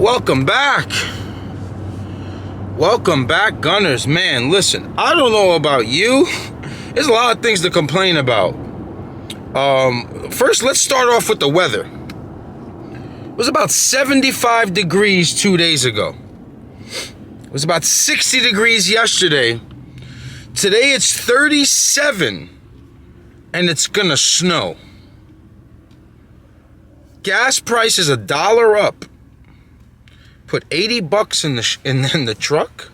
Welcome back. Welcome back, Gunners. Man, listen, I don't know about you. There's a lot of things to complain about. First, let's start off with the weather. It was about 75 degrees 2 days ago. It was about 60 degrees yesterday. Today it's 37, and it's gonna snow. Gas price is $1 up. Put 80 bucks in the truck.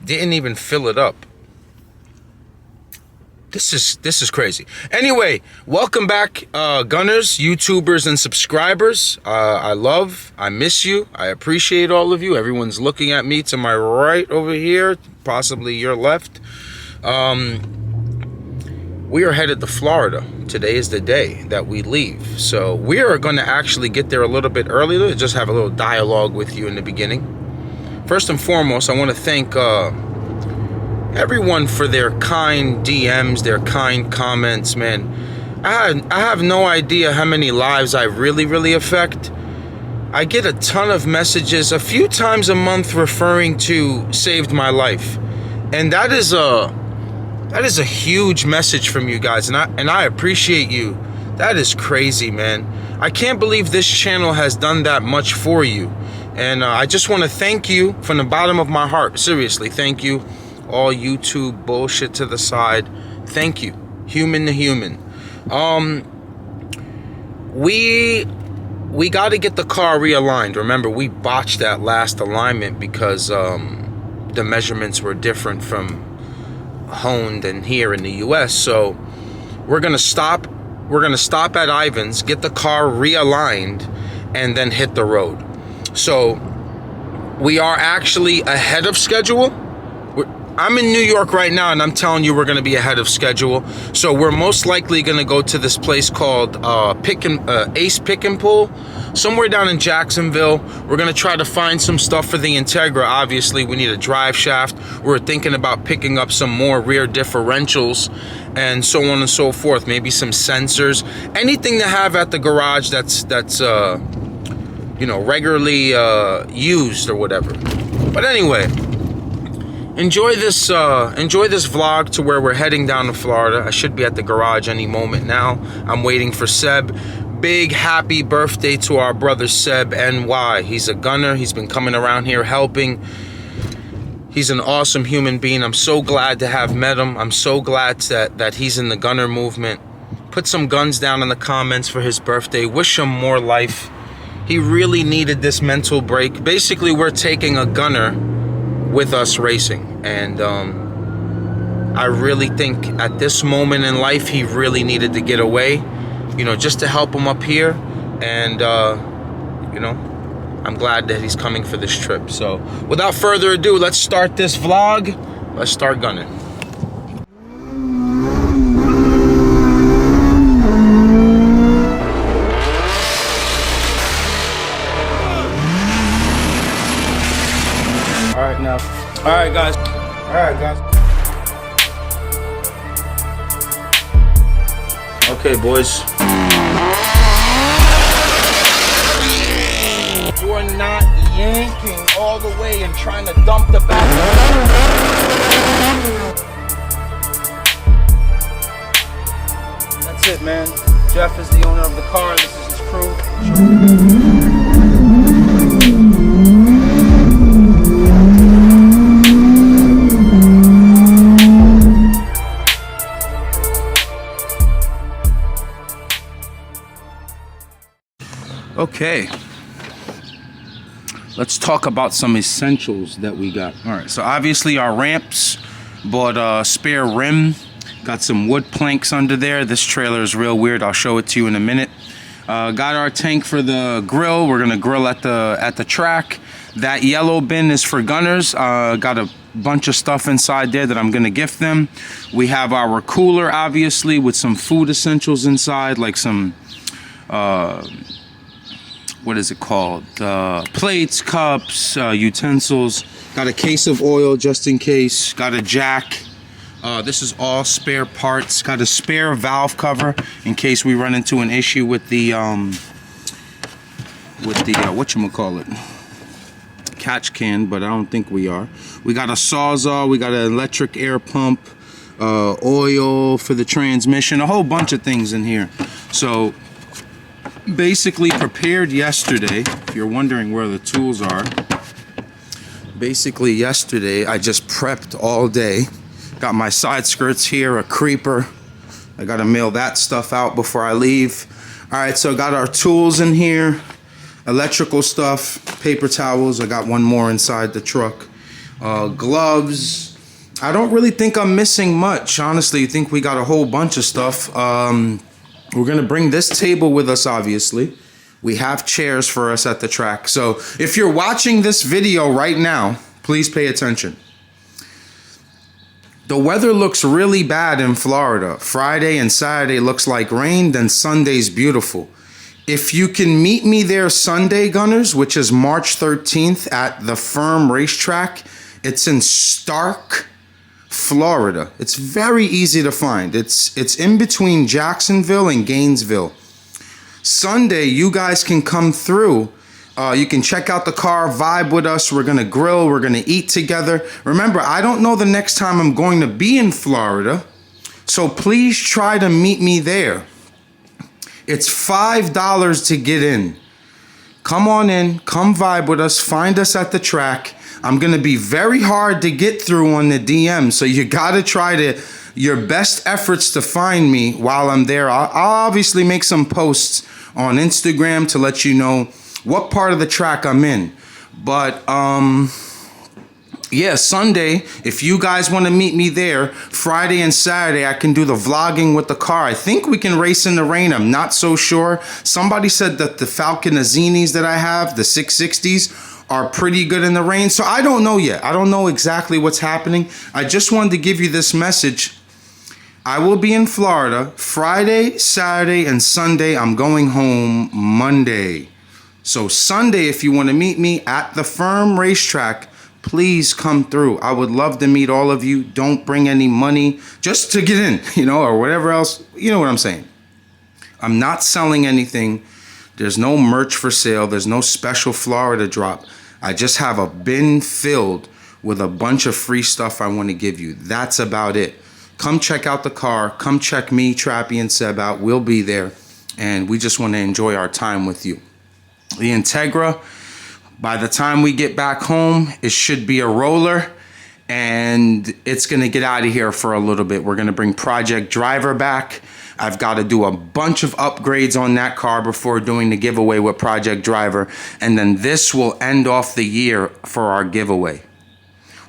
Didn't even fill it up. This is crazy. Anyway, welcome back, Gunners, YouTubers, and subscribers. I miss you. I appreciate all of you. Everyone's looking at me to my right over here, possibly your left. We are headed to Florida. Today is the day that we leave. So we are going to actually get there a little bit earlier, just have a little dialogue with you in the beginning. First and foremost, I want to thank everyone for their kind DMs, their kind comments, man. I have no idea how many lives I really affect. I get a ton of messages a few times a month referring to saved my life. And that is a huge message from you guys, and I appreciate you. That is crazy, man. I can't believe this channel has done that much for you. And I just want to thank you from the bottom of my heart. Seriously, thank you. All YouTube bullshit to the side. Thank you. Human to human. We got to get the car realigned. Remember, we botched that last alignment because the measurements were different from honed and here in the US. So we're gonna stop at Ivan's, get the car realigned, and then hit the road. So we are actually ahead of schedule. I'm in New York right now, and I'm telling you we're gonna be ahead of schedule. So we're most likely gonna go to this place called Ace Pick and Pull, somewhere down in Jacksonville. We're gonna try to find some stuff for the Integra. Obviously, we need a drive shaft. We're thinking about picking up some more rear differentials and so on and so forth. Maybe some sensors, anything to have at the garage that's regularly used or whatever. But anyway, enjoy this vlog to where we're heading down to Florida. I should be at the garage any moment now. I'm waiting for Seb. Big happy birthday to our brother Seb NY. He's a gunner. He's been coming around here helping. He's an awesome human being. I'm so glad to have met him. I'm so glad that he's in the gunner movement. Put some guns down in the comments for his birthday. Wish him more life. He really needed this mental break. Basically, we're taking a gunner with us racing, and I really think at this moment in life he really needed to get away, just to help him up here. And I'm glad that he's coming for this trip. So without further ado, let's start this vlog. Let's start gunning. All right, guys. Okay, boys. You are not yanking all the way and trying to dump the back. That's it, man. Jeff is the owner of the car. This is his crew. Okay, let's talk about some essentials that we got. All right, so obviously our ramps, bought a spare rim, got some wood planks under there. This trailer is real weird. I'll show it to you in a minute. Got our tank for the grill. We're gonna grill at the track. That yellow bin is for gunners. Got a bunch of stuff inside there that I'm gonna gift them. We have our cooler, obviously, with some food essentials inside, like some what is it called? Plates, cups, utensils. Got a case of oil just in case. Got a jack. This is all spare parts. Got a spare valve cover in case we run into an issue with the whatchamacallit, catch can, but I don't think we are. We got a Sawzall, we got an electric air pump, oil for the transmission, a whole bunch of things in here. So basically prepared yesterday, if you're wondering where the tools are. Basically yesterday I just prepped all day. Got my side skirts here, a creeper. I gotta mail that stuff out before I leave. All right, so I got our tools in here, electrical stuff, paper towels. I got one more inside the truck. Gloves. I don't really think I'm missing much. Honestly, I think we got a whole bunch of stuff. We're gonna bring this table with us, obviously. We have chairs for us at the track. So if you're watching this video right now, please pay attention. The weather looks really bad in Florida. Friday and Saturday looks like rain, then Sunday's beautiful. If you can meet me there Sunday, Gunners, which is March 13th at the Firm Racetrack, it's in Stark, Florida. It's very easy to find. It's in between Jacksonville and Gainesville. Sunday, you guys can come through. You can check out the car, vibe with us. We're going to grill. We're going to eat together. Remember, I don't know the next time I'm going to be in Florida, so please try to meet me there. It's $5 to get in. Come on in. Come vibe with us. Find us at the track. I'm going to be very hard to get through on the DM, so you got to try your best efforts to find me while I'm there. I'll obviously make some posts on Instagram to let you know what part of the track I'm in. But yeah, Sunday, if you guys want to meet me there, Friday and Saturday I can do the vlogging with the car. I think we can race in the rain. I'm not so sure. Somebody said that the Falcon Azzinis that I have, the 660s, are pretty good in the rain. So I don't know yet. I don't know exactly what's happening. I just wanted to give you this message. I will be in Florida Friday, Saturday, and Sunday. I'm going home Monday. So Sunday, if you want to meet me at the Firm Racetrack, please come through. I would love to meet all of you. Don't bring any money just to get in, or whatever else. You know what I'm saying. I'm not selling anything. There's no merch for sale. There's no special Florida drop. I just have a bin filled with a bunch of free stuff I want to give you. That's about it. Come check out the car. Come check me, Trappy, and Seb out. We'll be there. And we just want to enjoy our time with you. The Integra, by the time we get back home, it should be a roller, and it's going to get out of here for a little bit. We're going to bring Project Driver back. I've got to do a bunch of upgrades on that car before doing the giveaway with Project Driver, and then this will end off the year for our giveaway.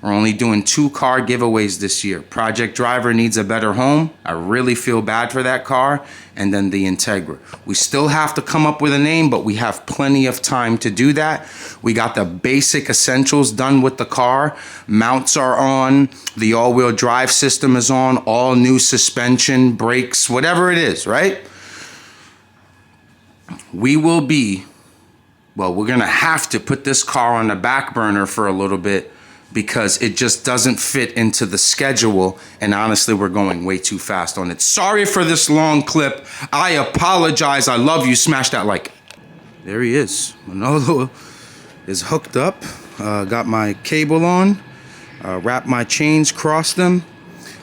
We're only doing 2 car giveaways this year. Project Driver needs a better home. I really feel bad for that car. And then the Integra. We still have to come up with a name, but we have plenty of time to do that. We got the basic essentials done with the car. Mounts are on. The all-wheel drive system is on. All new suspension, brakes, whatever it is, right? We will be, we're going to have to put this car on the back burner for a little bit, because it just doesn't fit into the schedule, and honestly, we're going way too fast on it. Sorry for this long clip. I apologize. I love you. Smash that like. There he is. Manolo is hooked up. Got my cable on. Wrapped my chains, crossed them.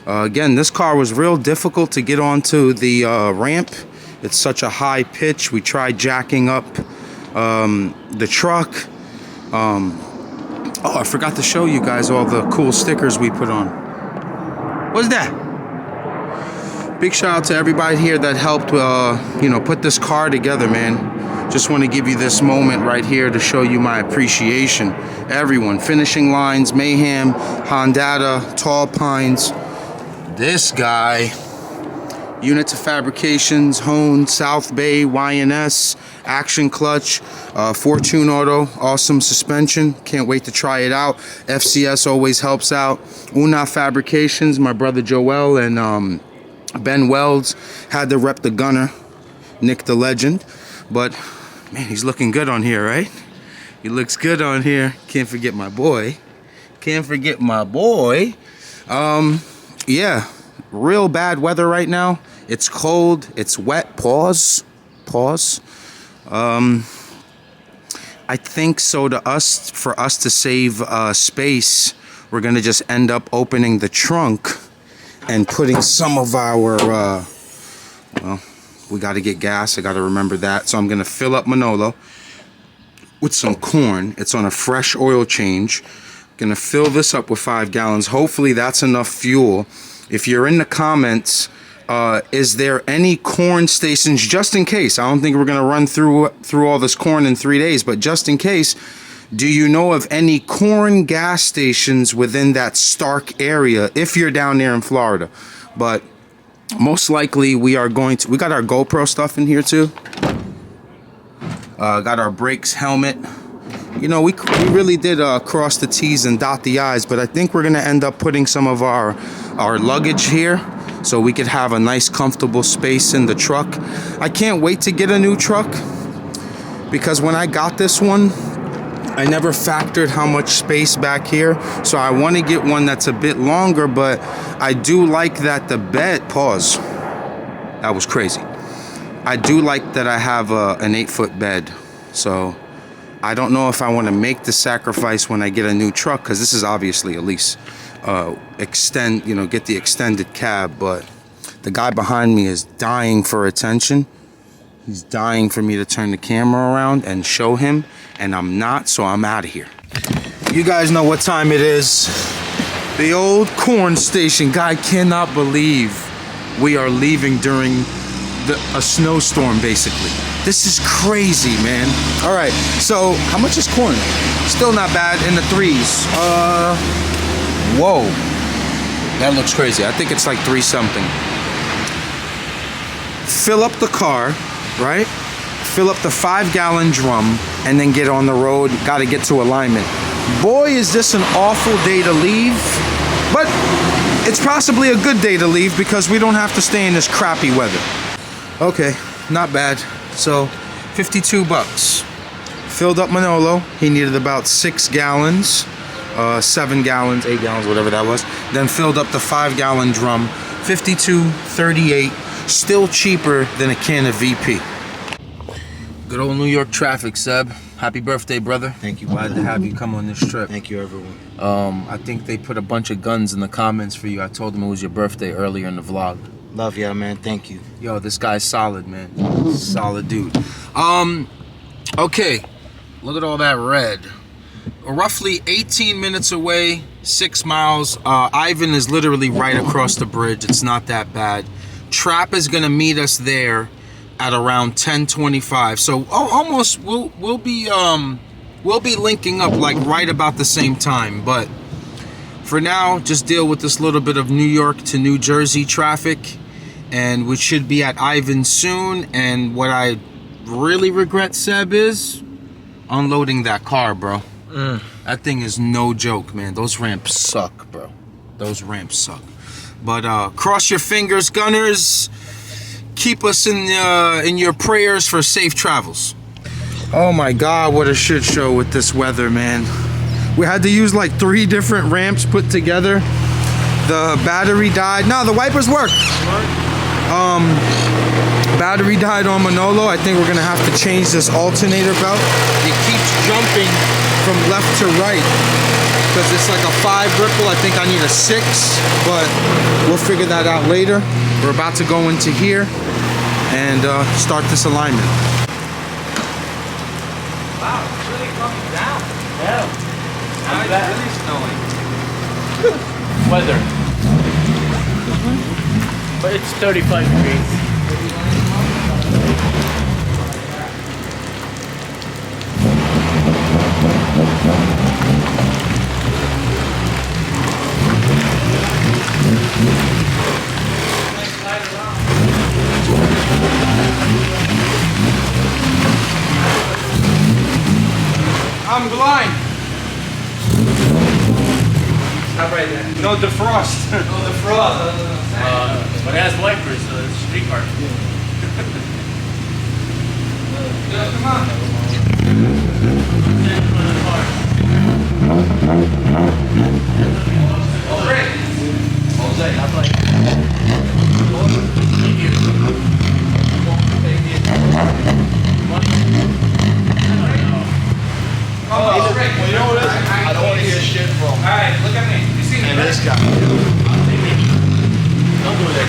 Again, this car was real difficult to get onto the ramp. It's such a high pitch. We tried jacking up the truck. Oh, I forgot to show you guys all the cool stickers we put on. What's that? Big shout out to everybody here that helped, put this car together, man. Just want to give you this moment right here to show you my appreciation. Everyone, Finishing Lines, Mayhem, Hondata, Tall Pines, this guy, Unit to Fabrications, Hone, South Bay, YNS, Action Clutch, Fortune Auto, awesome suspension. Can't wait to try it out. FCS always helps out. Una Fabrications, my brother Joel and Ben Welds had to rep the Gunner, Nick the Legend. But, man, he's looking good on here, right? He looks good on here. Can't forget my boy. Can't forget my boy. Yeah, real bad weather right now. It's cold. It's wet. Pause. I think so. For us to save space, we're gonna just end up opening the trunk and putting some of our. Well, we got to get gas. I got to remember that. So I'm gonna fill up Manolo with some corn. It's on a fresh oil change. Gonna fill this up with 5 gallons. Hopefully that's enough fuel. If you're in the comments, is there any corn stations, just in case? I don't think we're gonna run through all this corn in 3 days, but just in case, do you know of any corn gas stations within that Stark area if you're down there in Florida? But most likely we got our GoPro stuff in here too. Got our brakes, helmet. You know, we really did cross the T's and dot the I's, but I think we're gonna end up putting some of our luggage here so we could have a nice comfortable space in the truck. I can't wait to get a new truck because when I got this one, I never factored how much space back here. So I want to get one that's a bit longer, but I do like that the bed, pause. That was crazy. I do like that I have an 8-foot bed. So I don't know if I want to make the sacrifice when I get a new truck, because this is obviously a lease. Get the extended cab, but the guy behind me is dying for attention. He's dying for me to turn the camera around and show him, and I'm not, so I'm out of here. You guys know what time it is. The old corn station. Guy cannot believe we are leaving during a snowstorm, basically. This is crazy, man. All right, so how much is corn? Still not bad, in the 3s. Whoa. That looks crazy. I think it's like 3 something. Fill up the car, right? Fill up the 5-gallon drum and then get on the road. Got to get to alignment. Boy, is this an awful day to leave, but it's possibly a good day to leave because we don't have to stay in this crappy weather. Okay, not bad. So 52 bucks. Filled up Manolo. He needed about 6 gallons, 7 gallons, 8 gallons, whatever that was. Then filled up the 5-gallon drum. 52.38. Still cheaper than a can of VP. Good old New York traffic, Seb. Happy birthday, brother. Thank you. Glad to have you come on this trip. Thank you, everyone. I think they put a bunch of guns in the comments for you. I told them it was your birthday earlier in the vlog. Love y'all, man. Thank you. Yo, this guy's solid, man. Solid dude. Okay. Look at all that red. Roughly 18 minutes away, 6 miles. Ivan is literally right across the bridge. It's not that bad. Trap is gonna meet us there at around 10:25. So almost we'll be linking up like right about the same time. But for now, just deal with this little bit of New York to New Jersey traffic, and we should be at Ivan soon. And what I really regret, Seb, is unloading that car, bro. That thing is no joke, man. Those ramps suck, bro. Those ramps suck. But cross your fingers, gunners. Keep us in your prayers for safe travels. Oh my God, what a shit show with this weather, man. We had to use like 3 different ramps put together. The battery died. No, the wipers work. Battery died on Manolo. I think we're gonna have to change this alternator belt. It keeps jumping from left to right because it's like a 5 ripple. I think I need a 6, but we'll figure that out later. We're about to go into here and start this alignment. Wow, it's really coming down. Yeah. Now it's really snowing. Weather. But it's 35 degrees. I'm blind. Stop right there. No defrost. Oh, the frost. But it has wipers, so it's a street car. Come on. Well, you know what it is? I don't want to hear shit from. All right, look at me. You see me? And this guy. Don't do that.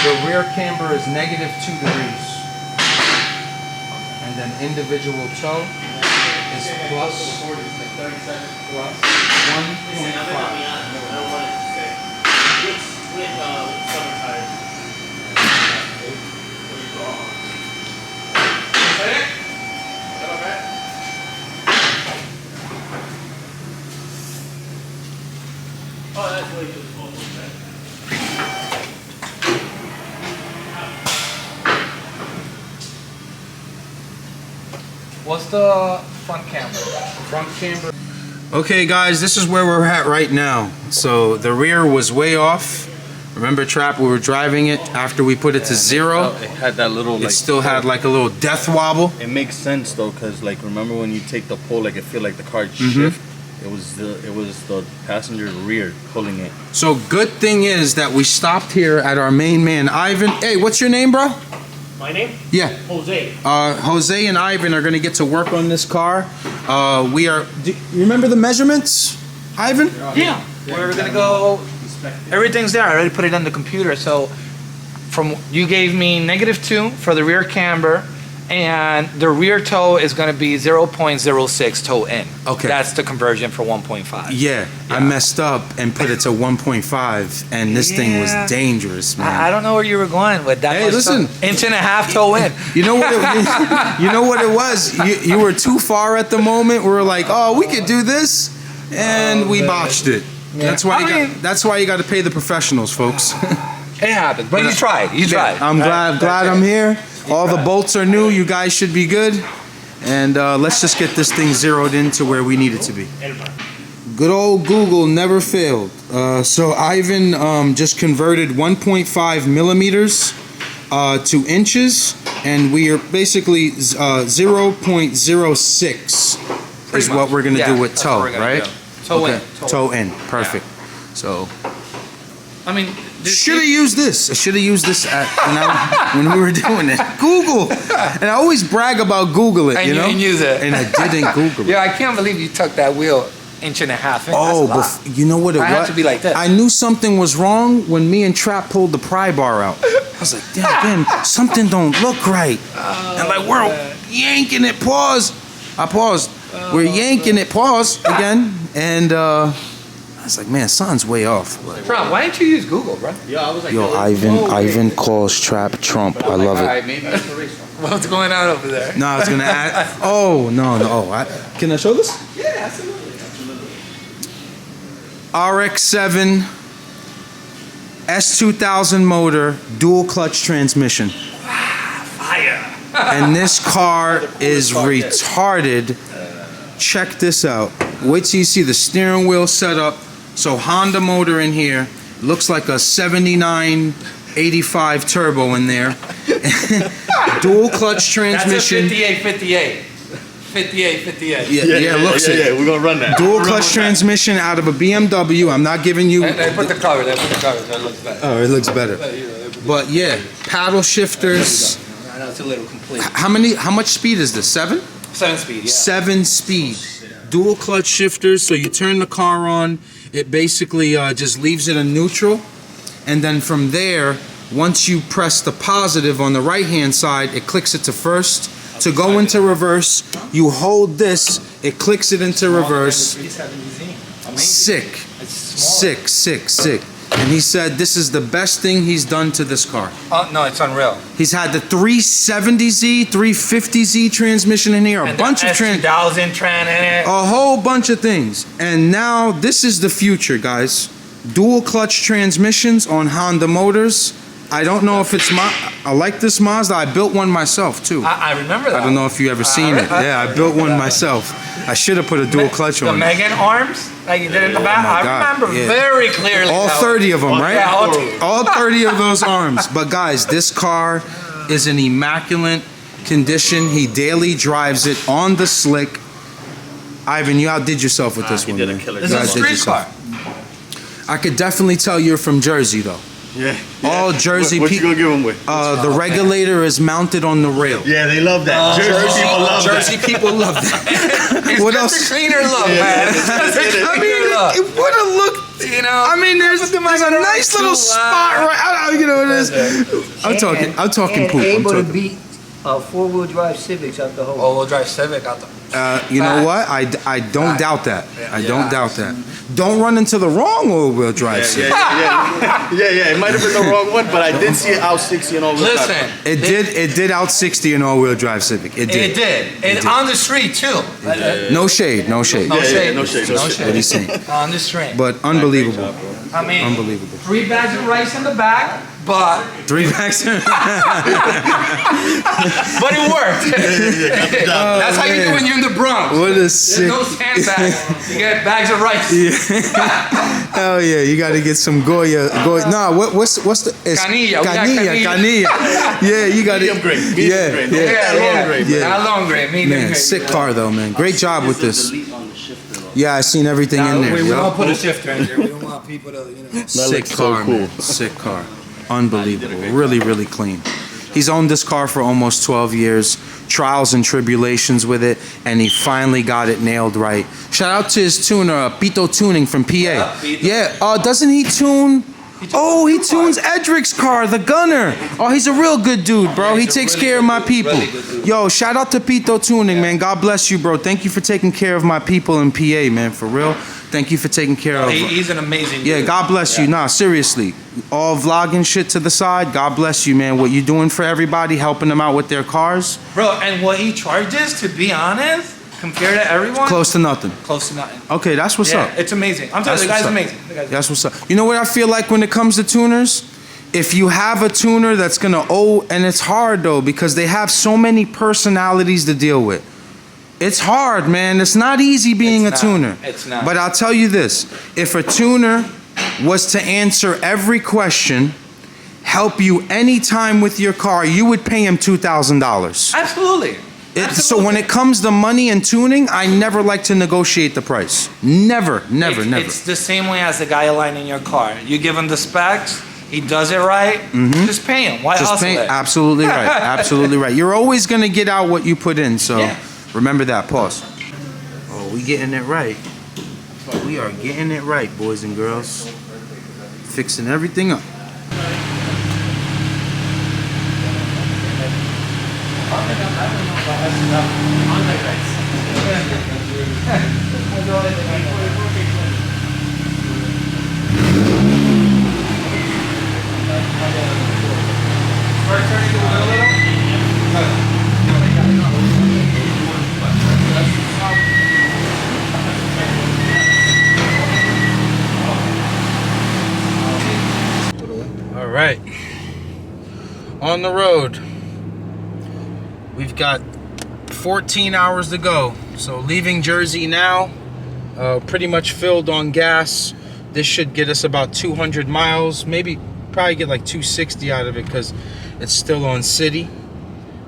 The rear camber is -2 degrees. And then individual toe is plus 1.5. Oh, that's way too small. Okay. What's the front camera? Front camber. Okay guys, this is where we're at right now. So the rear was way off. Remember, Trap, we were driving it after we put it to 0. It had that little, It like, still had like a little death wobble. It makes sense though, cause like remember when you take the pull, like it feel like the car shift. It was the passenger rear pulling it. So good thing is that we stopped here at our main man, Ivan. Hey, what's your name, bro? My name? Yeah. Jose. Jose and Ivan are gonna get to work on this car. We are. Do you remember the measurements, Ivan? Yeah. We're gonna go. Everything's there. I already put it on the computer. So, you gave me -2 for the rear camber, and the rear toe is gonna be 0.06 toe in. Okay. That's the conversion for 1.5. Yeah, I messed up and put it to 1.5, and this thing was Yeah. dangerous, man. I don't know where you were going with that. Hey, much listen. toe. Inch and a half toe in. You know what? You know what it was. You were too far at the moment. We were like, oh, we could do this, and we botched it. Yeah. That's why. That's why you got to pay the professionals, folks. It happens, but you tried. You tried. I'm glad I'm here. All the bolts are new. You guys should be good. And let's just get this thing zeroed in to where we need it to be. Good old Google never failed. So Ivan just converted 1.5 millimeters to inches, and we are basically 0.06 is what we're gonna do with that's toe, what we're gonna right? do. Toe in. Toe in. Perfect. So. I mean, Should have used this. I should have used this when we were doing it. Google. And I always brag about Google it, And you you know? didn't use it. And I didn't Google it. Yeah, I can't believe you tucked that wheel inch and a half in. Oh, That's a lot. but you know what it was? I had to be like this. I knew something was wrong when me and Trap pulled the pry bar out. I was like, damn, something don't look right. And like, we're yanking it, pause. I paused. We're yanking it, pause again. And I was like, man, something's way off. Bro, why didn't you use Google, bro? Yeah, I was like, Yo, Ivan calls Trap Trump. I love it. Maybe. What's going on over there? No, I was gonna add. Oh no. Can I show this? Yeah, absolutely. RX-7 S2000 motor, dual clutch transmission, Fire. and this car is retarded. Check this out. Wait till you see the steering wheel setup. So Honda motor in here. Looks like a 7985 turbo in there. Dual clutch transmission. That's a 58. 58. Yeah, looks it. Yeah, we're gonna run that. Dual clutch transmission out of a BMW. I'm not giving you. They put the cover. That looks better. Oh, it looks better. But yeah, paddle shifters. I know it's a little complete. How much speed is this? 7? 7 speed, yeah. 7 speed. Dual clutch shifters. So you turn the car on, it basically just leaves it in neutral, and then from there, once you press the positive on the right hand side, it clicks it to first. To go into reverse, you hold this, it clicks it into reverse. Sick. Sick. And he said this is the best thing he's done to this car. Oh no, it's unreal. He's had the 370Z, 350Z transmission in here, a bunch of S2000 Tran in it. a whole bunch of things. And now this is the future, guys. Dual clutch transmissions on Honda motors. I don't know if it's I like this Mazda. I built one myself too. I remember that. I don't know if you ever seen it. Yeah, I built one myself. I should have put a dual clutch The on. Megan arms, like you did in the back. my I God, remember yeah. very clearly. All that 30 of them, one. right? Yeah, all All 30 of those arms. But guys, this car is in immaculate condition. He daily drives it on the slick. Ivan, you outdid yourself with this He one, did a man. killer This You is a job. outdid street car. yourself. I could definitely tell you're from Jersey, though. Yeah. All Jersey What you people. gonna give him with? The regulator is mounted on the rail. Yeah, they love that. Jersey people love Jersey that. people love that. It's What just else? a cleaner look, Yeah, man. it is. It's just a It is. I cleaner mean, look. it would have looked. You know, I mean, there's a nice little too spot loud. right. You know, it is. I'm talking and poop. I'm able to talking. beat four-wheel drive Civics out the hole. all-wheel drive Civic out the. You know Facts. what? I don't Facts. doubt that. I don't Yeah. doubt that. Don't run into the wrong all-wheel drive. Yeah, Civic. yeah. It might have been the wrong one, but I did see it out 60 and all. Listen, It did out 60 an all-wheel drive Civic. It did. it did, and on the street too. No shade. No shade. No Yeah, shade, no shade, no shade. What he's saying. On the street. But unbelievable. I mean, Unbelievable. 3 bags of rice in the back, but 3 bags. it worked. That's how you do when you're in the Bronx. What a There's sick. no sandbags. You get bags of rice. Hell yeah, you got to get some Goya. Nah, what's the? It's Canilla, we got Canilla. Yeah, you got Medium it. grade. Medium Yeah, grade. yeah. Yeah. Yeah. Not long grade, medium Man, grade. sick car though, man. Great job with this. Yeah, I seen everything in there. We yo. don't put a shifter in there. We don't want people to, Sick looks so car, cool. man. Sick car. Unbelievable. Really, really clean. He's owned this car for almost 12 years. Trials and tribulations with it, and he finally got it nailed right. Shout out to his tuner, Pito Tuning from PA. Pito. Yeah, doesn't he tune? Oh, he tunes Edric's car, the Gunner. Oh, he's a real good dude, bro. He he's a takes really care of good my dude, people. really good dude. Yo, shout out to Pito Tuning, man. God bless you, bro. Thank you for taking care of my people in PA, man. For real. Thank you for taking care of. He's an amazing Yeah, dude. God bless you. Nah, seriously. All vlogging shit to the side. God bless you, man. What you doing for everybody, helping them out with their cars, Bro, and what he charges, to be honest, compared to everyone, close to nothing. close to nothing. Okay, that's what's Yeah, up. it's amazing. I'm telling you, the That's guy's what's up. amazing. The guy's That's what's up. You know what I feel like when it comes to tuners? If you have a tuner that's gonna and it's hard though because they have so many personalities to deal with. It's hard, man. It's not easy being It's a not. tuner. It's not. But I'll tell you this: if a tuner was to answer every question, help you anytime with your car, you would pay him $2,000. Absolutely. So when it comes to money and tuning, I never like to negotiate the price. Never. It's the same way as the guy aligning your car. You give him the specs, he does it right, just pay him. Why Just hustle pay, it? absolutely right. Absolutely right. You're always gonna get out what you put in. So Yeah. remember that. Pause. Oh, we getting it right. We are getting it right, boys and girls. Fixing everything up. All right. On the road. We've got 14 hours to go. So leaving Jersey now, pretty much filled on gas. This should get us about 200 miles, maybe probably get like 260 out of it because it's still on city.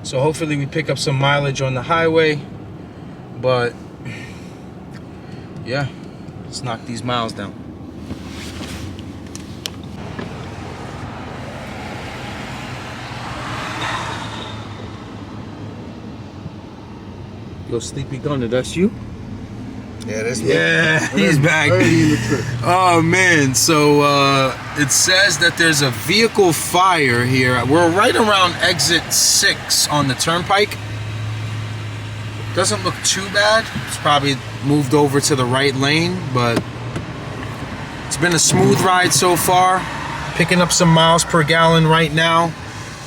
So hopefully we pick up some mileage on the highway. But yeah, let's knock these miles down. Yo, Sleepy Gunner, that's you? Yeah, that's Yeah, he's back. early in the trip. Oh man, so it says that there's a vehicle fire here. We're right around exit 6 on the turnpike. Doesn't look too bad. It's probably moved over to the right lane, but it's It's been a smooth ride so far. Picking up some miles per gallon right now.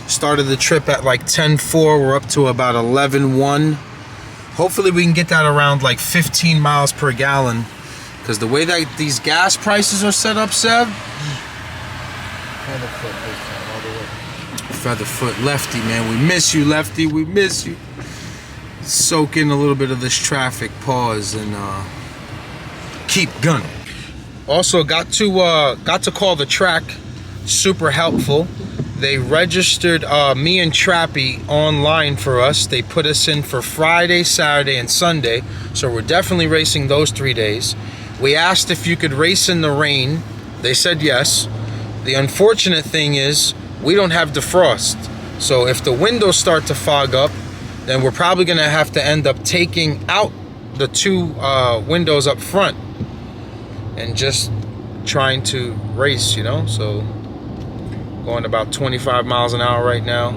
Started the trip at like 10.4. We're up to about 11.1. Hopefully we can get that around like 15 miles per gallon. Because the way that these gas prices are set up, Seb. Featherfoot, Lefty, man. We miss you, Lefty. We miss you. Soak in a little bit of this traffic, pause, and keep gunning. Also got to call the track. Super helpful. They registered me and Trappy online for us. They put us in for Friday, Saturday, and Sunday. So we're definitely racing those 3 days. We asked if you could race in the rain. They said yes. The unfortunate thing is we don't have defrost. So if the windows start to fog up, then we're probably gonna have to end up taking out the 2 windows up front and just trying to race, you know? So going about 25 miles an hour right now.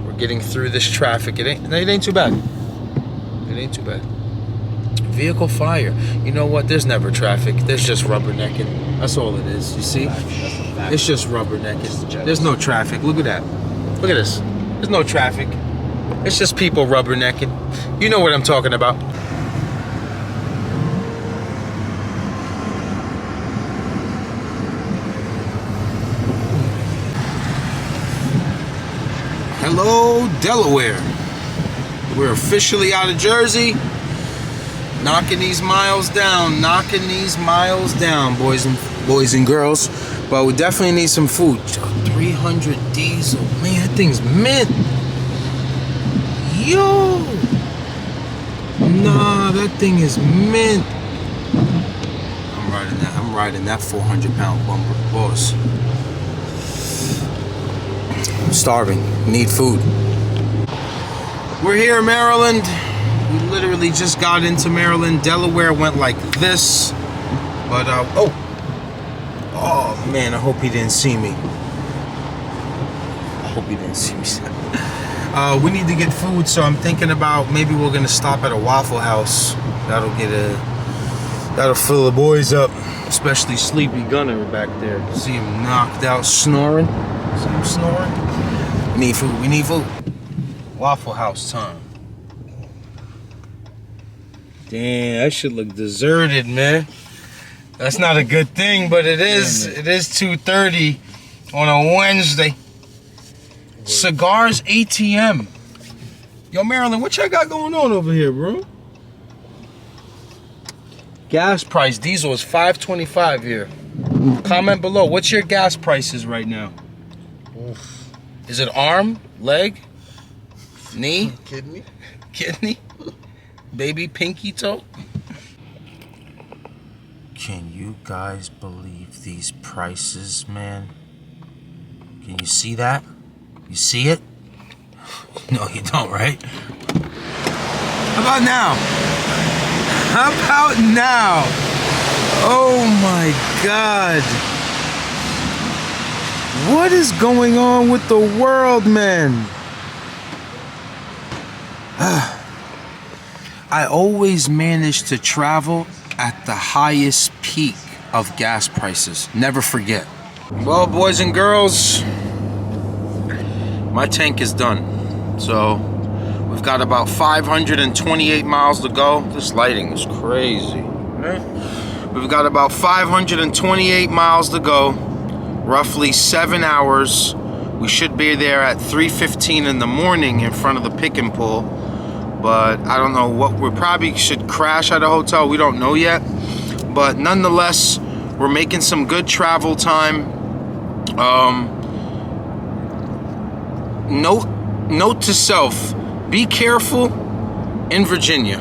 We're getting through this traffic. It ain't too bad. It ain't too bad. Vehicle fire. You know what? There's never traffic. There's just rubbernecking. That's all it is. You see? It's just rubbernecking. There's no traffic. Look at that. Look at this. There's no traffic. It's just people rubbernecking. You know what I'm talking about. Hello, Delaware. We're officially out of Jersey. Knocking these miles down, boys and girls. But we definitely need some food. 300 diesel, man, that thing's mint. Yo, nah, that thing is mint. I'm riding that 400-pound bumper, boss. I'm starving, need food. We're here in Maryland. We literally just got into Maryland. Delaware went like this. But, oh man, I hope he didn't see me. We need to get food, so I'm thinking about maybe we're gonna stop at a Waffle House. That'll fill the boys up. Especially Sleepy Gunner back there. See him knocked out, snoring. See him snoring? We need food. Waffle House time. Damn, that shit look deserted, man. That's not a good thing, but it is 2:30 on a Wednesday. Cigars ATM. Yo, Marilyn, what y'all got going on over here, bro? Gas price, diesel is $5.25 here. Comment below, what's your gas prices right now? Oof. Is it arm, leg, knee? Kidney? Baby pinky toe? Can you guys believe these prices, man? Can you see that? You see it? No, you don't, right? How about now? Oh my God. What is going on with the world, man? I always manage to travel at the highest peak of gas prices. Never forget. Well, boys and girls, my tank is done. So we've got about 528 miles to go. This lighting is crazy. We've got about 528 miles to go. Roughly 7 hours. We should be there at 3:15 in the morning in front of the pick and pull. But I don't know what, we probably should crash at a hotel. We don't know yet. But nonetheless, we're making some good travel time. Note to self, be careful in Virginia.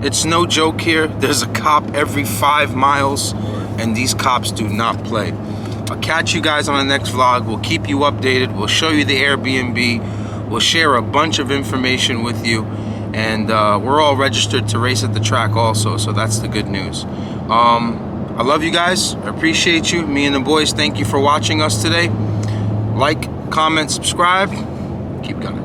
It's no joke here. There's a cop every 5 miles, and these cops do not play. I'll catch you guys on the next vlog. We'll keep you updated. We'll show you the Airbnb. We'll share a bunch of information with you. And we're all registered to race at the track also, so that's the good news. I love you guys. I appreciate you. Me and the boys, thank you for watching us today. Like, comment, subscribe. Keep going.